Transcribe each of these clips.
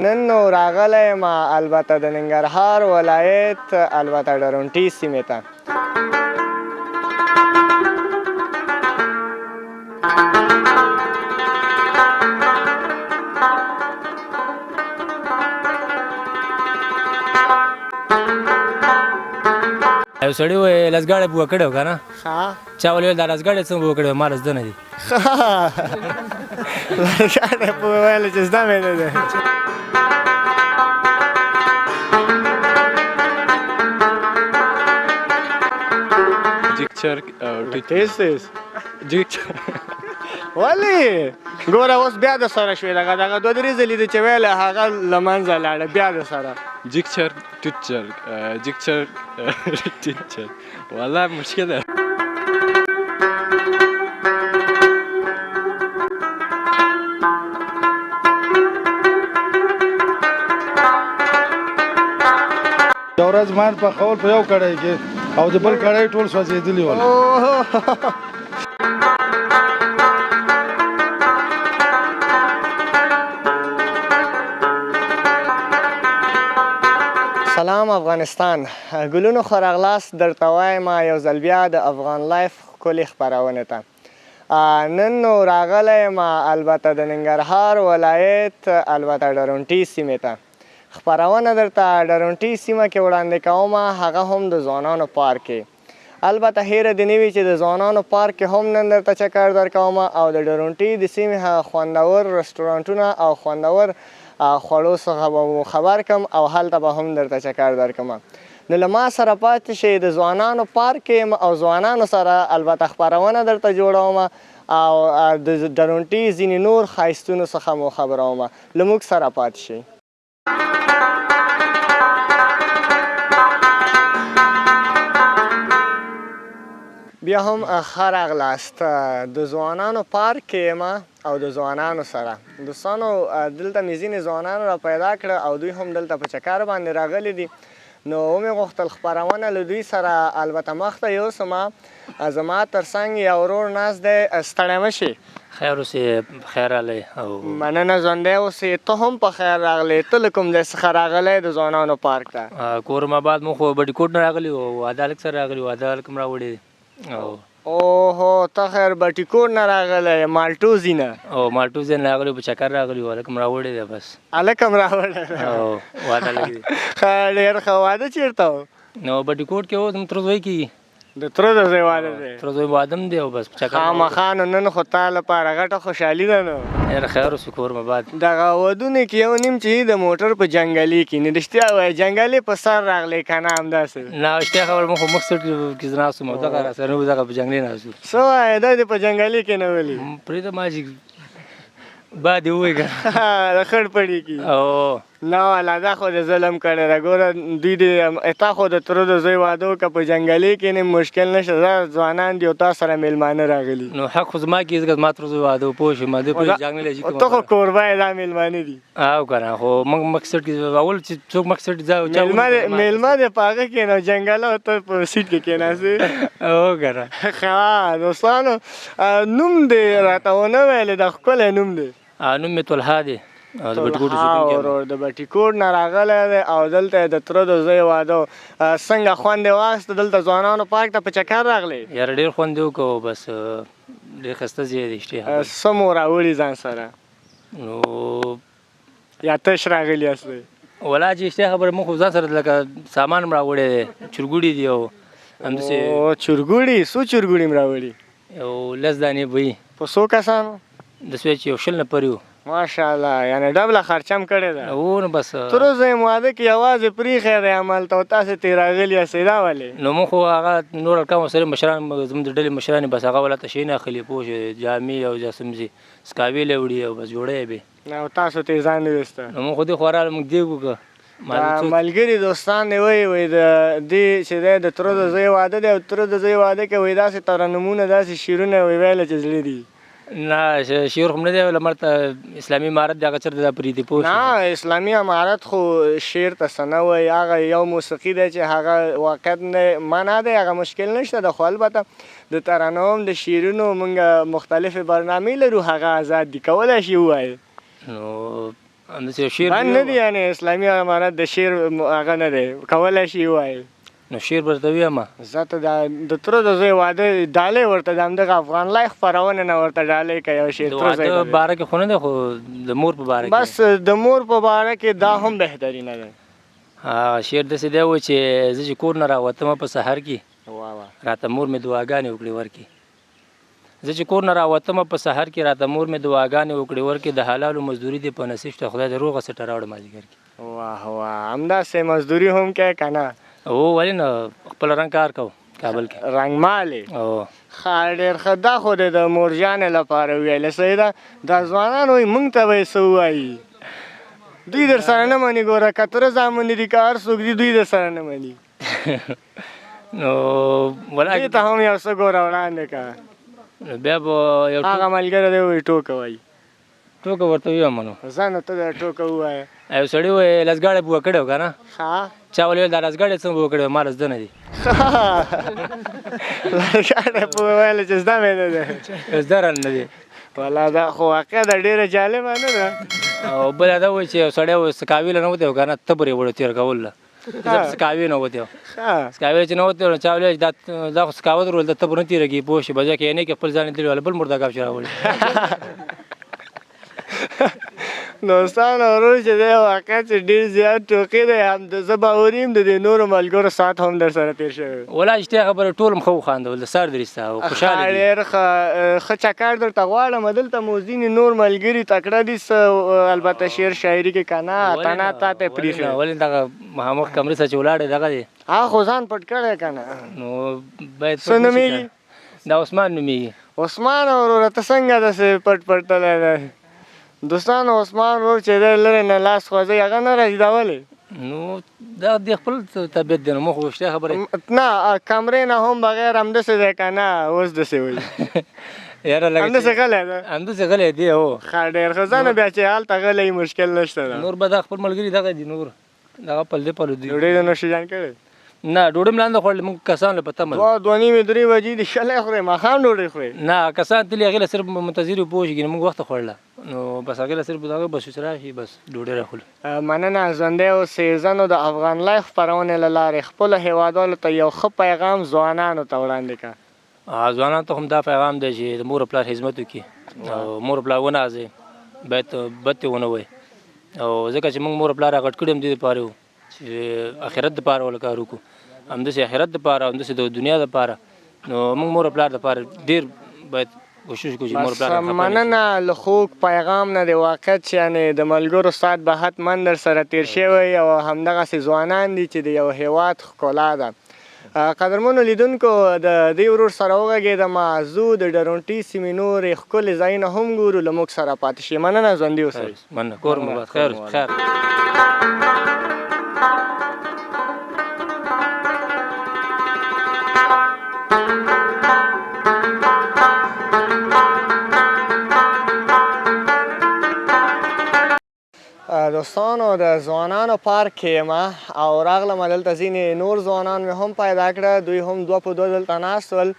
نن نو راغلی یم البته د ننګرهار ولایت البته ډرونټي سیمې ته. یو سړي وویل لسګاړی به وکړی و که نه چا ویل دا لسګاړی څنګه به وکړی ما زده نه دي لسګاړی به وویل چې زده مې نه دی. جیکچر تیز ولې ګوره اوس بیا د سره شوې دغه دوه درې ځلې دي چې ویله هغه له منځه لاړه بیا د سره جیکچر ټیچر جیکچر ټیچر والله مشکل ده. یو ورځ مال پخول په یو کړی کې او د بل کړی ټول سوځېدلي ول. سلام افغانستان، ګلونو ښه راغلاست درته وایم یو ځل بیا د افغان لایف ښکلې خپرونې ته. نن نو راغلی یم البته د ننګرهار ولایت البته ډرونټي سیمې ته. خپرونه درته ډرونټي سیمه کې وړاندې کوم، هغه هم د ځوانانو پارک کې. البته هیره دې نه وي چې د ځوانانو پارک کې هم نن درته چکر درکوم او د ډرونټي د سیمې هغه خوندور رستورانټونه او خوندور خوړو څخه به مو خبر کړم او هلته به هم درته چکر درکړم. نو له ما سره پاتې شئ، د ځوانانو پارک کې یم او ځوانانو سره البته خپرونه درته جوړوم او د ډرونټي ځینې نور ښایستونو څخه مو خبروم. له موږ سره پاتې شئ. بیا هم ښه راغلاست. د ځوانانو پارک کې یم او د ځوانانو سره. دوستانو دلته مې ځینې ځوانان را پیدا کړه او دوی هم دلته په چکر باندې راغلي دي. نو ومې غوښتل خپرونه له دوی سره البته مخته یوسم. زما تر څنګ یو ورور ناست دی، ستړی مه شي. خیر اوسې، خیر راغلی او مننه ژوندی اوسې. ته هم په خیر راغلی. ته له کوم ځای څخه راغلی د ځوانانو پارک ته؟ کورماباد مو خو بډیکوټ نه راغلي و، واده هلک سره راغلي، واده هلک هم راوړی دی. اوهو ته خیر بټیکوټ نه راغلی، مالټوزي نه؟ او مالټوزي نه راغلي، په چکر راغلي و، هلک هم راوړی دی. بس هلک هم راوړی دی او واده هلک دی. ډېر ښه. واده چېرته و؟ نو بډیکوټ کې و، زموږ تره زوی کې د تره د زوی واده دی؟ تره زوی واده هم دی او بس په چکر خامخا نو نن خو تا لپاره غټه خوشحالي ده. نو یاره خیر اوسې کورماباد دغه ودونه کې یو نیم چې د موټر په جنګلي کې نه رښتیا وایي جنګلي په سر راغلی که نه همداسې؟ نه اشتیا خبره مو خو مخ سټ کې زه ناست وم او دغه راسره نه و، دغه په جنګلي ناست و. څه وایې دا دې په جنګلي کې نه ولي؟ پرېږده ما چې باد یې ووایي که د خړ پړي کې. او نه والا دا خو د ظلم کړی ده. ګوره دوی د تا خو د تره د زوی واده وکړه په جنګلي کې نه مشکل نشته. دا ځوانان دي او تا سره میلمانه راغلي. نو حق خو زما کې ځکه زما تره زوی واده و، پوه شوې ما دوی په جنګلي ته خو کوربه یې، دا میلمانه دي. او که نه خو موږ مقصد کې اول چې څوک مقصد ځای میلمه دې په هغه کېنه جنګله او ته په سیټ کې کېناستې. او که نه ښه دوستانو نوم دې راته ونه ویلې، دا ښکلی نوم دی. نوم مې طلحه دی. د بټیکوټ نه راغلی دی او دلته د تره د زوی واده. څنګه خوند یې واخیسته دلته ځوانانو پارک ته په چکر راغلی؟ یاره ډېر خوند یې وکړو، بس ډېر ښایسته ځای دی. څه مو راوړي ځان سره؟ نو یا تش راغلي یاستئ؟ ولا چې اشتیا خبره موږ خو ځان سره لکه سامان هم راوړی دی، چرګوړي دي او همداسې. چرګوړي؟ څو چرګوړي م راوړي؟ یو 10 دانې به وي. په څو کسانو؟ د سوی چې یو 20 نفر یو. ماشاءالله، یعنې ډبله خرچه هم کړې ده. او نو بس تره زوی م واده کې یوازې پرېښی دی همالته او تاسې ترې راغلي یاستئ، دا ولې؟ نو موږ خو هغه نور هلکان ورسره مشران زموږ د ډلې مشران بس هغه ولته شی نه اخلي، پوه شوې، جامې او جاسمزي سکاوي له وړي او بس جوړه یې به. او تاسو ته یې ځان نه ویسته؟ نو موږ خو دې خو راغله موږ دیګ وکړه. ملګري دوستان دې وایي د دې چې دی د تره د زوی واده دی او تره د زوی واده کې وایي داسې ترنمونه داسې شعرونه ویله چې زړه دي. نه شعر خو هم نه دی ویلی، مرته اسلامي امارت دی هغه چېرته دا پرېږدي، پوه شوې. نه اسلامي امارت خو شعر ته څه نه وایي، هغه یو موسیقي دی چې هغه واقعیت معنا دی، هغه مشکل نشته ده. خو البته د ترنم د شعرونو موږ مختلفې برنامې لرو، هغه آزاد دي، کولی شي ووایي. نو همداسې شعر بند نه دی یعنی اسلامي امارت د شعر هغه نه دی کولی شي ووایي نو شعر به درته ویمه زه ته د تره د زوی واده ډالۍ ورته د همدغه افغان لایف خپرونه نه ورته ډالۍ که یو شعر د تره زوی واده ته باره کې خو نه دی خو د مور په باره کې بس د مور په باره کې دا هم بهترینه ده شعر داسې دی و چې زه چې کور نه راوتمه په سحر کې واه راته مور مې دعاګانې وکړې ورکې زه چې کور نه راوتمه په سحر کې راته مور مې دعاګانې وکړې ورکې د حلالو مزدوري دې په نصیب شته خدای دې روغه سټه راوړه مازدیګر کې واه واه همداسې مزدوري هم کوې که نه او ولې نه خپل رنګ کار کوو کابل کې رنګمالې او ښه ډېر ښه دا خو د مورجانې لپاره ویلې صحیح ده دا ځوانان وایي موږ ته به یې څه ووایي دوی در سره نه مني ګوره که تره زامن دي که هر څوک دي دوی در سره نه مني نو دې ته هم یو څه ګوره وړاندې که بیا به یو هغه ملګری دی وایي ټوکه وایي ټوکه ورته ویم نو ځه نو ته د ټوکه ووایه یو سړي وایي لسګاړی بوه کړی و که نه ښه چا ولې ویل دا لسګاړی څنګه بوه کړی و ما لسده نه دي لږه په ویله چې زده مې نه دی زده رانه نه دي والله دا خو واقع دا ډېره جالبه نه ده او بله دا وایي چې یو سړی و سکاوي له نه وتی و که نه تبر یې وړو تېر کولو زه په سکاوي نه وتی و ښه سکاوی چې نه وتی نو چا ویل دا خو سکاوت رول د تبر نه تېرېږي پوه شي بجا کې یې نه کې خپل ځان یې دلي والا بل مردګاب چې راوړي دوستان ورور چې دی واقع چې ډېر زیات ټوکې دی هم د زه باوري یم د دې نورو ملګرو ساعت هم در سره تېر شوی ولا اشتیا خبره ټول هم ښه وخاندول د سر درسته او خوشحاله دي ډېر ښه چکر درته غواړم دلته مو ځینې نور ملګري تکړه دي څه البته شعر شاعري کې که نه تنه تا ته پرېښي ولې دغه مخامخ کمرې سره چې ولاړې دغه دی هغه خو ځان پټ کړی که نه نو باید څه نومېږي دا عثمان نومېږي عثمان وروره ته څنګه داسې پټ پټلی دی دوستان عثمان ورور چې دی لرې نه لاس خوځوي هغه نه راځي دا ولې نو دا د خپل طبیعت دی نو موږ خو اشتیا خبرې نه کمرې نه هم بغیر همداسې دی که نه اوس داسې وایي یاره لږ همداسې غلی ده همداسې غلی دی هو ښه ډېر ښه ځه نو بیا چې هلته غلی مشکل نشته ده نور به دا خپل ملګري دغه دي نور دغه پلدې پلو دي ډوډۍ د نوشي جان کړی نه ډوډۍ مې لاندې خوړلې موږ کسان له په تمه دوه نیمې درې بجې دي شلی خورې ماښام ډوډۍ خورې نه کسان تلي هغې له صرف منتظر وي پوه شي موږ وخته خوړله نو بس هغې له صرف دغه بس اوس راشي بس ډوډۍ راخلو مننه ژوندی اوسئ زه نو د افغان لایف خپرونې له لارې خپلو هېوادوالو ته یو ښه پیغام ځوانانو ته وړاندې کړه ځوانانو ته هم دا پیغام دی چې د مور پلار خدمت وکړي او مور پلار ونازوي باید بد ترې ونه وایي او ځکه چې موږ مور پلار غټ کړي هم دې دپاره وو چې آخرت دپاره وله کار وکړو همداسې آخرت دپاره همداسې د دنیا دپاره نو موږ مور پلار دپاره ډېر باید کوشش وکړو چې مور پلار مننه له خوږ پیغام نه د واقعیت چې یعنې د ملګرو ساعت به حتما در سره تېر شوی او همدغسې ځوانان دي چې د یو هېواد ښکلا ده قدرمنو لیدونکو د دې ورور سره وغږېدم زو د ډرونټي سیمې نورې ښکلې ځایونه هم ګورو له موږ سره پاتې شي مننه ژوندي اوسئ مننه کور مو باد خیر خیر دوستانو د ځوانانو پارک کې یم او راغلم دلته ځینې نور ځوانان مې هم پیدا کړه دوی هم دوه په دوه دلته ناست ول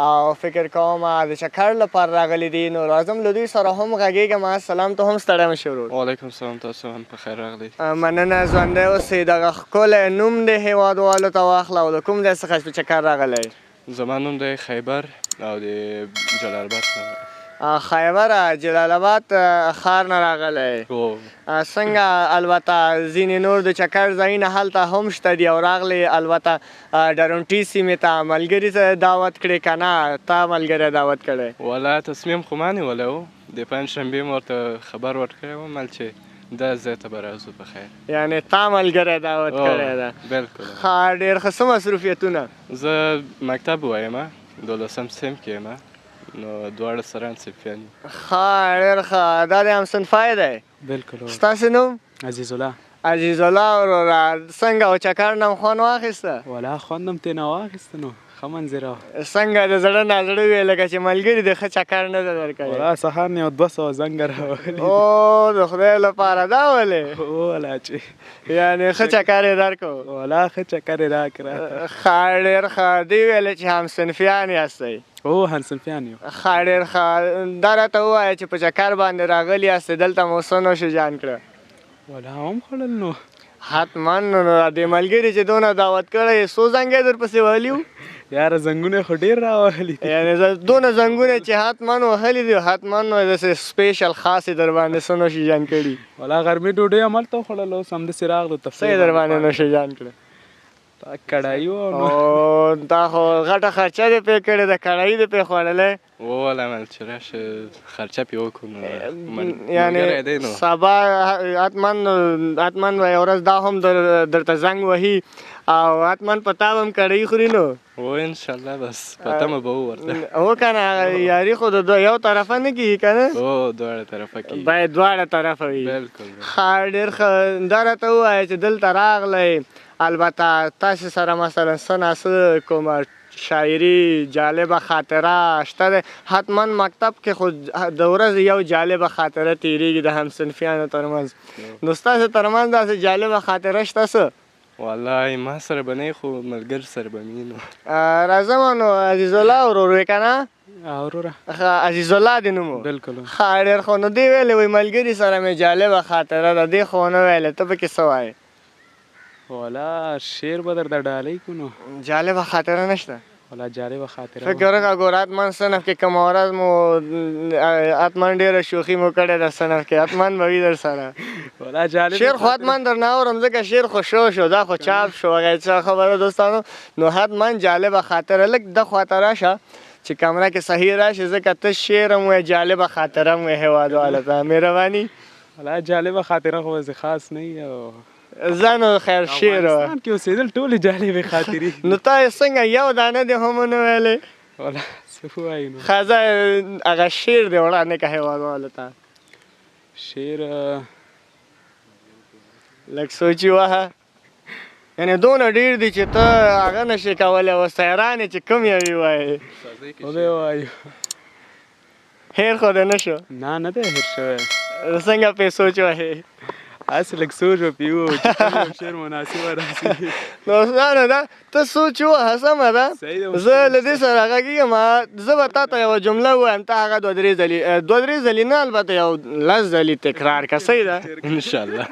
او فکر کوم د چکر لپاره راغلي دي نو راځم له دوی سره هم غږېږم سلام ته هم ستړی مه شې ورور وعلیکم سلام تاسو هم په خیر راغلی مننه ژوندی اوسئ دغه ښکلی نوم د هېوادوالو ته واخله او د کوم ځای څخه په چکر راغلی زما نوم دی خیبر او د جلال آباد نه خیبر جلال آباد ښار نه راغلی څنګه البته ځینې نور د چکر ځایونه هلته هم شته دي او راغلی البته ډرونټي سیمې ته ملګري دعوت کړې که نه تا ملګری دعوت کړی والا تصمیم خو ما نیولی و د پنجشنبې مې ورته خبر ورکړی وم چې دا ځای ته به راځو په خیر یعنې تا ملګری دعوت کړی ده بلکل ډېر ښه څه مصروفیتونه زه مکتب وایم 12 صنف کې یم نو دواړه سره همصنفیان یو ښه ډېر ښه دا د همصنفی دی بلکل ستاسې نوم عزیز الله عزیز الله وروره څنګه و چکر نه خوند واخیسته ولا خوندم ترېنه واخیسته نو ښه منظره وه څنګه د زړه نه زړه وې لکه چې ملګري د ښه چکر نه ده درکړی ولا سهار نه یو 200 زنګ راوغلي او د خدای لپاره دا ولې ولا چې یعنې ښه چکر یې درکړو ولا ښه چکر یې راکړه ښه ډېر ښه دوی ویلې چې همصنفیان یاستئ هو همصنفیان یو ښه ډېر ښه دا راته ووایه چې په چکر باندې راغلي یاستئ دلته مو څه نوش جان کړه ولا هم خوړل نو حتما نو د ملګري چې دونه دعوت کړی څو زنګې درپسې وهلي وو یاره زنګونه خو ډېر راوهلي دي یعنې دونه زنګونه چې حتما وهلي دي حتما نو داسې سپیشل خاص یې در باندې څه نوشیجان کړي ولا غرمې ډوډۍ هملته وخوړل اوس همداسې راغلو څه یې در باندې نوشیجان کړه کړایي وه نو او دا خو غټه خرچه دې پې کړې ده کړایي دې پې خوړلی وواله مل چې راشه خرچه پې وکړو نو یعنې دی نو سبا حتما به یو ورځ دا هم درته زنګ وهي او حتما په تا به هم کړایي خوري نو و انشاءالله بس په تمه به وورته هو که نه یاري خو د یو طرفه نه کېږي که نه او دواړه طرفه کېږي باید دواړه طرفه وي بلکل ښه ډېر ښه دا راته ووایه چې دلته راغلی البته تاسې سره مثلا څه ناڅه کومه شاعري جالبه خاطره شته ده حتما مکتب کې خو د ورځې یو جالبه خاطره تېرېږي د همصنفیانو ترمنځ نو ستاسې ترمنځ داسې جالبه خاطره شته څه والله ما سره به نه خو ملګر سره به مې نو راځم نو عزیز الله ورور یې که نه وروره عزیز الله دې نوم و بلکل ښه ډېر ښه نو دې ویلې وایي ملګري سره مې جالبه خاطره ده دې خو ونه ویلې ته پکې څه وایې ولا شعر به درته ډالۍ کو نو جالبه خاطره نشته ولا جالبه خاطره فکر وکړه ګوره حتما صنف کې کومه ورځ مو حتما ډېره شوخي مو کړې ده صنف کې حتما به وي در سره ولا جالبه شعر خو حتما درنه اورم ځکه شعر خو شو دا خو چاپ شو هغه څه خبره دوستانو نو حتما جالبه خاطره لږ د خواته راشه چې کمره کې صحیح راشي ځکه ته شعر هم وایې جالبه خاطره هم وایې هېوادواله ته مهرباني ولا جالبه خاطره خو بس خاص نه او زه نو خیر شعر افغانستان کې اوسېدل ټولې جالبې خاطرې نو تا یې څنګه یو دانه دې هم ونه ویلې ولا څه وایي نو ښه زه هغه شعر دې وړاندې که هېوادوالو ته شعر لږ سوچ یې وهه یعنې دونه ډېر دي چې ته هغه نشې کولی اوس حیران یې چې کوم یو یې وایې وبې وایو هېر خو دې نه شو نه نه دی هېر شوی څنګه پې سوچ وهې هسې لږ سوچ وپې وو چې کوم یو شعر مناسبه راسي نو نه ده ته سوچ ووهه سمه ده زه له دې سره غږېږم زه به تا ته یوه جمله ووایم ته هغه دوه درې ځلې نه البته یو لس ځلې تکرار که صحیح ده انشاءالله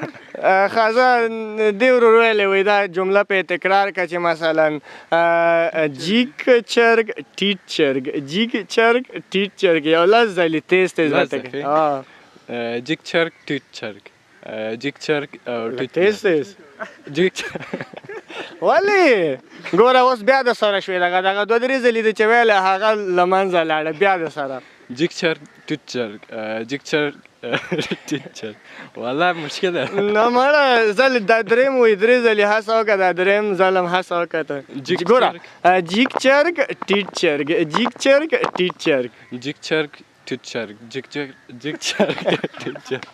ښه زه دې ورور ویلی وایي دا جمله پې تکرار کړه چې مثلا جیک چرګ ټیټ چرګ جیک چرګ ټیټ چرګ یو لس ځلې تیز تیز راته جیک چرګ ټیټ چرګ جیک چرګ او ټیټ تیز تیز جیک ولې ګوره اوس بیا د سره شوې دغه دوه درې ځلې دې چې ویلې هغه له منځه لاړه بیا د سره جیک چرګ ټیټ چرګ جیک چرګ ټیټ چرګ والله مشکل ده نه مړه زه دا درېیم وایي درې ځلې هڅه وکړه دا درېیم ځل هم هڅه وکړه ته ګوره جیک چرګ ټیټ چرګ جیک چرګ ټیټ چرګ جیک چرګ ټیټ چرګ جیک چرګ ټیټ چرګ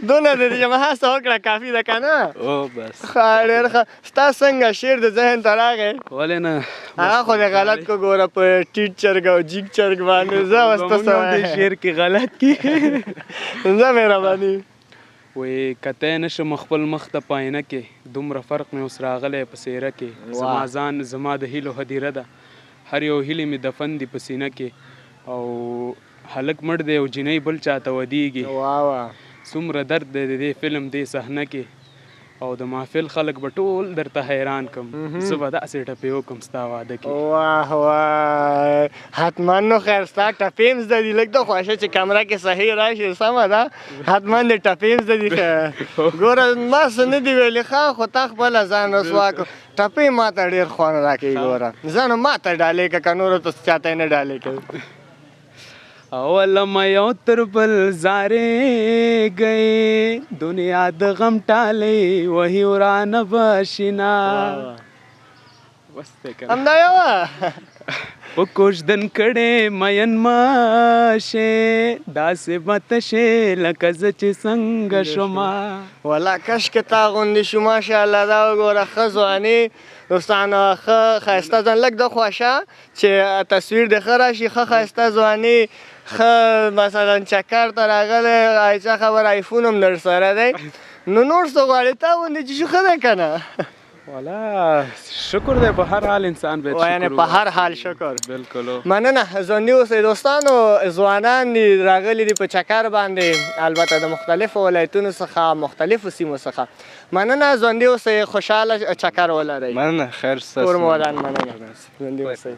دونه د دې چې ما هڅه وکړه کافي ده که نه او بس ښه ډېر ښه ستا څنګه شعر د ذهن ته راغی ولې نه هغه خو دې غلط کو ګوره په ټیټ چرګ او جیک چرګ باندې زه اوس ته څه دې شعر کې غلط کی زه مهرباني وایي کتی نه شم خپل مخ ته پاینه کې دومره فرق مې اوس راغلی په څېره کې زما ځان زما د هیلو هدیره ده هر یو هیلې مې دفن دي په سینه کې او هلک مړ دی او جینۍ بل چاته ودیږي څومره درد دی د دې فلم دې صحنه کې او د محفل خلک به ټول درته حیران کم زه به داسې ټپې وکړم ستا واده کې واه واه حتما نو خیر ستا ټپې هم زده دي لږ ته خوښه چې کمره کې صحیح راشي سمه ده حتما دې ټپې هم زده دي ګوره ما څه نه دي ویلي ښه خو تا خپله ځان رسوا کړو ټپې ما ته ډېر خوند راکوي ګوره زه نو ما ته ډالۍ که نورو ته چاته یې نه ډالۍ کوي اولم یو تر بل زارې گئے دنیا د غم ټالې وهي ورانه بشینا همدا یو په کوژدن کړې مین ماشه داسې بتشه لکه زه چې څنګه شوما والله کشکې تا غوندې شو ماشاءالله دا وګوره ښه ځواني دوستانو ښه ښایسته ځوان لږ د خوښه چې تصویر دې ښه راشي ښه ښایسته ځواني ښه مثلا چکر ته راغلی څه خبر آیفون هم در سره دی نو نور څه غواړې تا غوندې چې شو ښه دی که نه والا شکر دی په هر حال انسان باید شکر یعنی په هر حال شکر. بالکل مننه. ژوندي اوسئ دوستانو. ځوانان دي راغلي دي په چکر باندې، البته د مختلفو ولایتونو څخه، مختلفو سیمو څخه. مننه. ژوندي اوسئ، خوشحاله چکر ولرئ. مننه. خیر ستاسو. کور مو ودان. مننه. ژوندي اوسئ.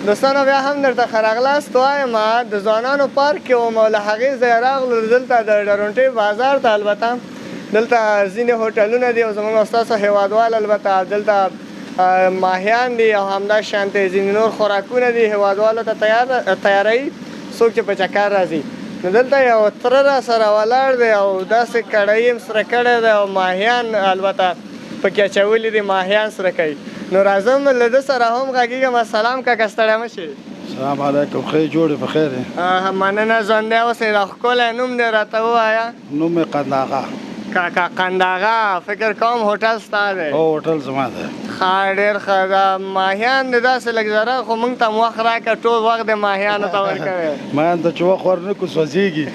دوستانو بیا هم درته ښه راغلاست وایم. د ځوانانو پارک کې وم او له هغې ځایه راغلو دلته د ډرونټۍ بازار ته. البته دلته ځینې هوټلونه دي او زموږ او ستاسو هیوادوال البته دلته ماهیان دي او همدا شانتې ځینې نور خوراکونه دي هیوادوالو ته تیاروي څوک چې په چکر راځي. نو دلته یو تره را سره ولاړ دی او داسې کړايي هم سره کړی دی او ماهیان البته پکې اچولي دي، ماهیان سره کوي. نو راځم له ده سره هم غږېږم. سلام کاکا، ستړی مه شې. سلام علیکم. ښه جوړې په خیر یې؟ مننه. ژوندی اوسئ. دا ښکلی نوم دی راته ووایه. نوم مې قنداغه. کاکا قنداغه، فکر کوم هوټل ستا دی؟ هو هوټل زما دی. ښه، ډېر ښه. دا ماهیان دي داسې لږ ذره، خو موږ ته هم وخت راکړه. ټول وخت د ماهیانو ته ورکوې. ماهیان ته چې وخت ورنکړو سوځېږي.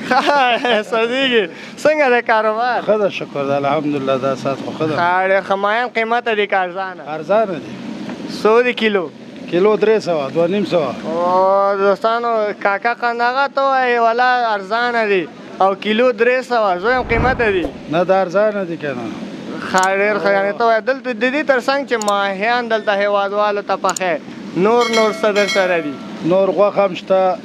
سوځېږي. څنګه دی کاروبار؟ ښه ده شکر ده الحمدلله. دا ساعت خو ښه ده. ښه، ډېر ښه. ماهیان قیمته دي که ارزانه؟ ارزانه دي. څو دي کیلو؟ کیلو 300 2.5 او دوستانو کاکا قنداغه ته وایي والا ارزانه دي او کیلو 300 زویم قیمته دي. نه دا ارزانه دي که نه. ښه، ډېر ښه. یعنې ته وایې دلته د دې تر څنګ چې ماهیان دلته هیوادوالو ته پخې، نور څه در سره دي؟ نور غوښه هم شته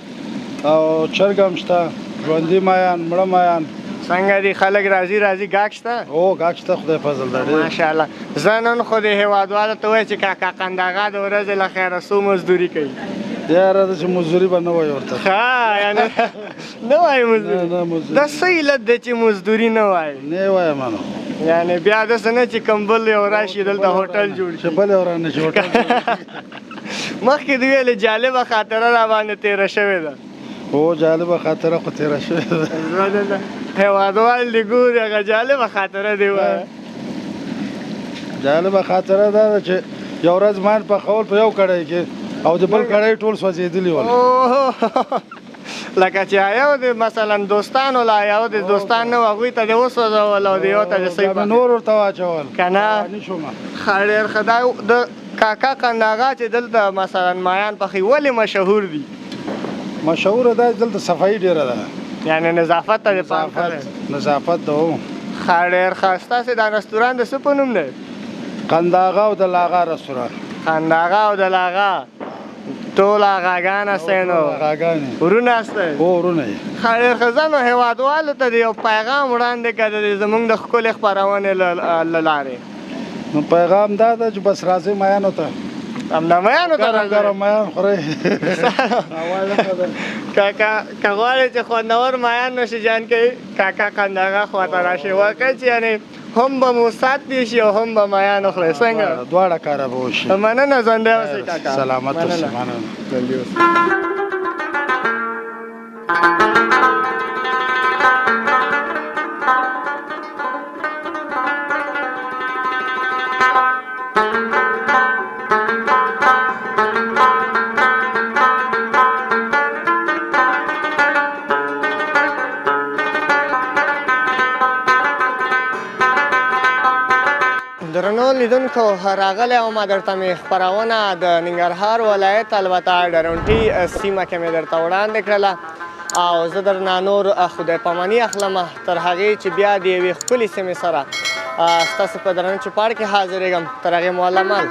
او چرګ هم شته، ژوندي ماهیان، مړه ماهیان. څنګه دي خلک راځي ګاک شته؟ او ګاک شته، خدای فضل ده ډېر. ماشاءالله. زه نن خو د هیوادوالو ته وایي چې کاکا قنداغه د ورځې له خیره څو مزدوري کوي؟ یاره داسې مزدوري به نه وایي ورته. ښه، یعنې نه وایي مزدوري؟ نه مزدوري. دا څه علت دی چې مزدوري نه وایي؟ نه وایم نو. یعنې بیا داسې نه چې کوم بل یو راشي دلته هوټل جوړ چې بل یو رانه شي هوټل. مخکې دې ویلې جالبه خاطره را باندې تېره شوې ده. هو جالبه خاطره خو تېره شوې ده. هیوادوال دې ګوري، هغه جالبه خاطره دې وایه. جالبه خاطره دا ده چې یو ورځ ماین پخول په یو کړی کې او د بل کړی ټول سوځېدلي ول. لکه چې یو د مثلا دوستانو لا یو د دوستان نه و هغوی ته دې وسوځول او د یو ته دې نور ورته واچول که نه. ښه، ډېر ښه. دا د کاکا قنداغه چې دلته مثلا ماهیان پخوي ولې مشهور دي؟ مشهوره ده دلته صفایي ډېره ده، یعنې نظافت ته دې پام کړی؟ نظافت ده. هو ښه، ډېر ښه. ستاسې دا رستوران د څه په نوم دی؟ قنداغه او د لاغا رستوران. قنداغه او د لاغا ټول آغاګان هستئ نو؟ آغاګانې ورونه هستئ؟ هو ورونه یې. ښه، ډېر ښه. زه نو هیوادوالو ته د یو پیغام وړاندې کړه د زموږ د ښکلې خپرونې له لارې. نو پیغام دا ده چې بس راځئ ماهیانو ته. همدا ماهیانو ته راځئ. ګرم ماهیان خورئ. کاکا که غواړئ چې خوندور ماهیان نوشي جان کوي، کاکا قنداغه خواته راشئ. واقع چې یعنې هم به مو سات دي شي او هم به ماهیان وخورئ. څنګه؟ دواړه کاره به وشي. مننه. ژوندی اوسئ کاکا. سلامت اوسئ. مننه. ژوندي اوسئ. درنو لیدونکو، راغلی وم درته مې خپرونه د ننګرهار ولایت البته ډرونټۍ سیمه کې مې درته وړاندې کړله او زه درنه نور خدای پاماني اخلم تر هغې چې بیا د یوې ښکلې سیمې سره ستاسو په درنه چوپاړ کې حاضرېږم. تر هغې مو الله مال.